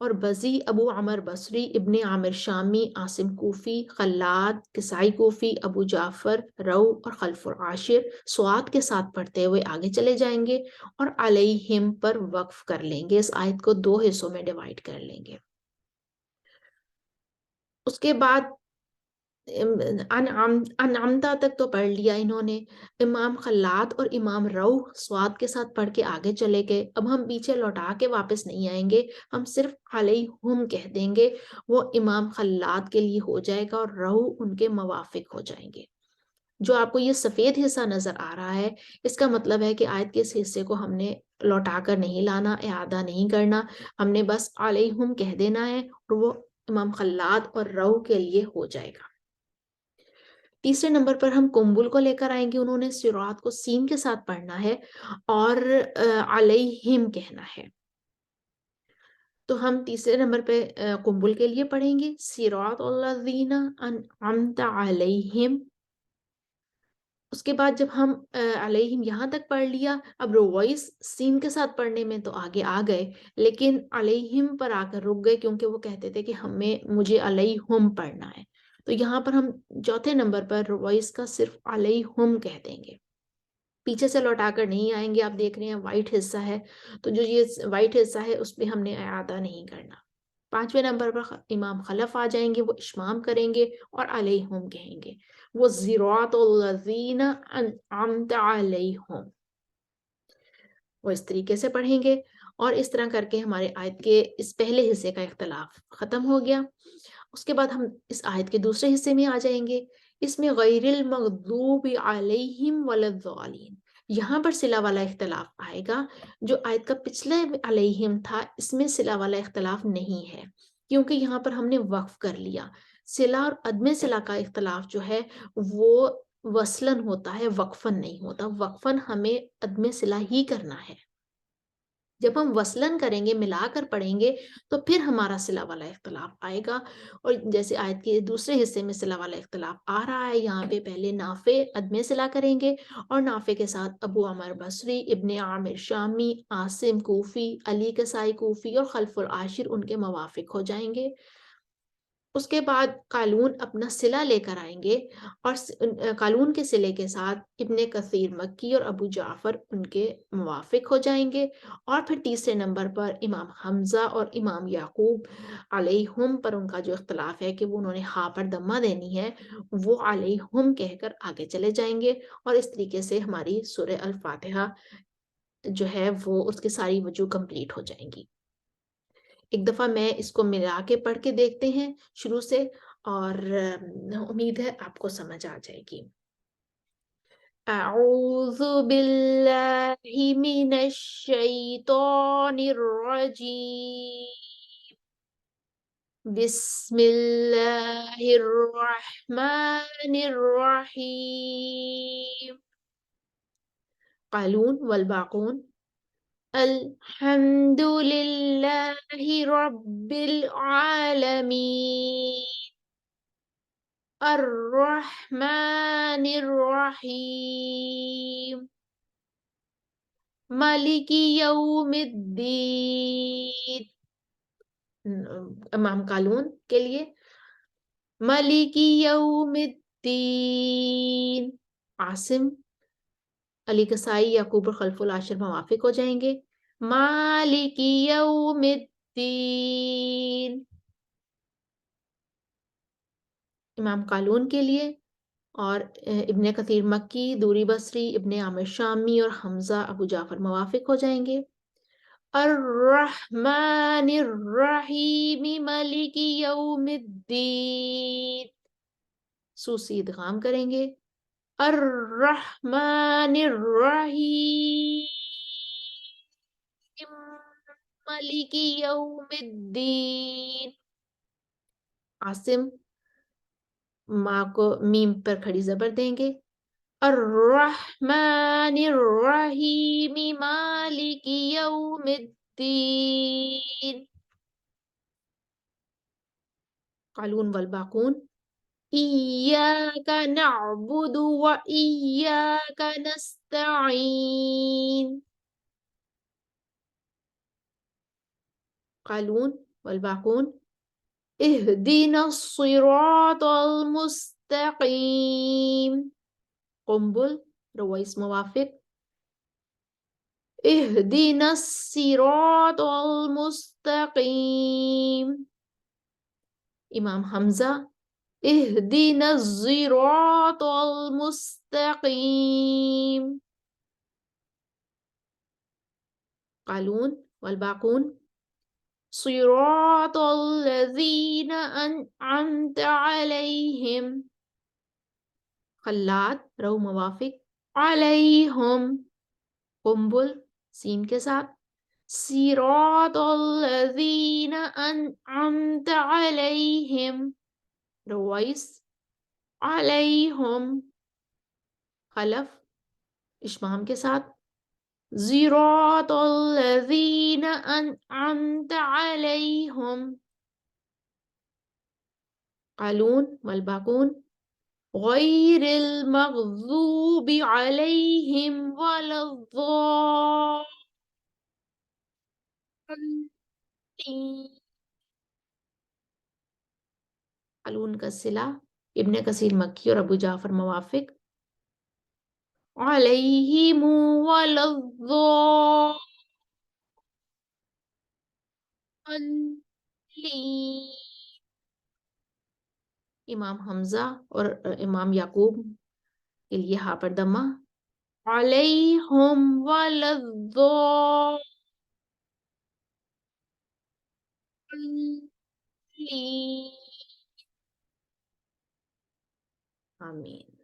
اور بزی ابو عمر بصری، ابن عامر شامی، عاصم کوفی، خلاد کسائی کوفی، ابو جعفر رو اور خلف العاشر سواد کے ساتھ پڑھتے ہوئے آگے چلے جائیں گے اور علیہم پر وقف کر لیں گے. اس آیت کو 2 حصوں میں ڈیوائیڈ کر لیں گے. اس کے بعد انعمتا تک تو پڑھ لیا انہوں نے. امام خلاد اور امام رو سواد کے ساتھ پڑھ کے آگے چلے گئے. اب ہم پیچھے لوٹا کے واپس نہیں آئیں گے، ہم صرف علیہم کہہ دیں گے. وہ امام خلاد کے لیے ہو جائے گا اور رو ان کے موافق ہو جائیں گے. جو آپ کو یہ سفید حصہ نظر آ رہا ہے، اس کا مطلب ہے کہ آیت کے اس حصے کو ہم نے لوٹا کر نہیں لانا، اعادہ نہیں کرنا، ہم نے بس علیہم کہہ دینا ہے اور وہ امام خلاد اور رو کے لیے ہو جائے گا. تیسرے نمبر پر ہم کمبل کو لے کر آئیں گے. انہوں نے سیرات کو سین کے ساتھ پڑھنا ہے اور علیہم کہنا ہے. تو ہم تیسرے نمبر پہ کمبل کے لیے پڑھیں گے سیرات الذین انعمت علیہم. اس کے بعد جب ہم علیہم یہاں تک پڑھ لیا، اب روائس سین کے ساتھ پڑھنے میں تو آگے آ گئے، لیکن علیہم پر آ کر رک گئے کیونکہ وہ کہتے تھے کہ مجھے علیہم پڑھنا ہے. تو یہاں پر ہم چوتھے نمبر پر روائس کا صرف علیہم کہہ دیں گے، پیچھے سے لوٹا کر نہیں آئیں گے. آپ دیکھ رہے ہیں وائٹ حصہ ہے، تو جو یہ وائٹ حصہ ہے اس پہ ہم نے اعادہ نہیں کرنا. پانچویں نمبر پر امام خلف آ جائیں گے، وہ اشمام کریں گے اور علیہم کہیں گے. وہ زیرات الذین انعمت علیہم وہ اس طریقے سے پڑھیں گے. اور اس طرح کر کے ہمارے آیت کے اس پہلے حصے کا اختلاف ختم ہو گیا. اس کے بعد ہم اس آیت کے دوسرے حصے میں آ جائیں گے. اس میں غیر المغضوب علیہم ولا الضالین، یہاں پر صلہ والا اختلاف آئے گا. جو آیت کا پچھلا علیہم تھا اس میں صلہ والا اختلاف نہیں ہے، کیونکہ یہاں پر ہم نے وقف کر لیا. صلہ اور عدم صلہ کا اختلاف جو ہے وہ وصلاً ہوتا ہے، وقفاً نہیں ہوتا. وقفاً ہمیں عدم صلہ ہی کرنا ہے. جب ہم وصلاً کریں گے، ملا کر پڑھیں گے، تو پھر ہمارا صلہ والا اختلاف آئے گا. اور جیسے آیت کے دوسرے حصے میں صلہ والا اختلاف آ رہا ہے، یہاں پہ پہلے نافع عدم صلہ کریں گے اور نافع کے ساتھ ابو عمر بصری، ابن عامر شامی، عاصم کوفی، علی کسائی کوفی اور خلف العاشر ان کے موافق ہو جائیں گے. اس کے بعد قالون اپنا صلہ لے کر آئیں گے اور قالون کے صلے کے ساتھ ابن کثیر مکی اور ابو جعفر ان کے موافق ہو جائیں گے. اور پھر تیسرے نمبر پر امام حمزہ اور امام یعقوب علیہم پر ان کا جو اختلاف ہے کہ وہ انہوں نے ہا پر دمہ دینی ہے، وہ علیہم کہہ کر آگے چلے جائیں گے. اور اس طریقے سے ہماری سورہ الفاتحہ جو ہے وہ اس کی ساری وجوہ کمپلیٹ ہو جائیں گی. ایک دفعہ میں اس کو ملا کے پڑھ کے دیکھتے ہیں شروع سے، اور امید ہے آپ کو سمجھ آ جائے گی. اعوذ باللہ من الشیطان الرجیم، بسم اللہ الرحمن الرحیم. قالون والباقون الحمد للہ رب العالمین الرحمن الرحیم مالک یوم الدین. امام قالون کے لیے مالک یوم الدین. عاصم، علی کسائی، یعقوب اور خلف العاشر موافق ہو جائیں گے. مالک یوم الدین. امام قالون کے لیے اور ابن کثیر مکی، دوری بصری، ابن عامر شامی اور حمزہ ابو جعفر موافق ہو جائیں گے. الرحمن الرحیم مالک یوم الدین. سوسی ادغام کریں گے. الرحمن الرحیم مالک یوم الدین. عاصم ماں کو میم پر کھڑی زبر دیں گے. الرحمن الرحیم مالک یوم الدین. قالون والباقون ایاک نعبد و ایاک نستعین. قالون والباقون اهدنا الصراط المستقيم. قنبل رويس موافق. اهدنا الصراط المستقيم. امام حمزہ اهدنا الصراط المستقيم. قالون والباقون صراط الذين أنعمت عليهم. خلاد رو موافق علیہم. قنبل سین کے ساتھ صراط الذین انعمت علیہم. روائس علیہم. خلف اشمام کے ساتھ صراط الذین انعمت علیہم. قالون والباقون غیر المغضوب علیہم ولا الضالین. قالون کا صلہ ابن کثیر مکی اور ابو جعفر موافق علیہم ولا الضالین. امام حمزہ اور امام یعقوب کے لیے ہاں پر دمہ علیہم ولا الضالین. آمین.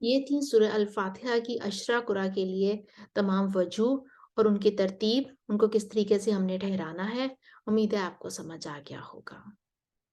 یہ تھی سورہ الفاتحہ کی عشرہ قرآ کے لیے تمام وجوہ اور ان کی ترتیب، ان کو کس طریقے سے ہم نے ٹھہرانا ہے. امید ہے آپ کو سمجھ آ گیا ہوگا.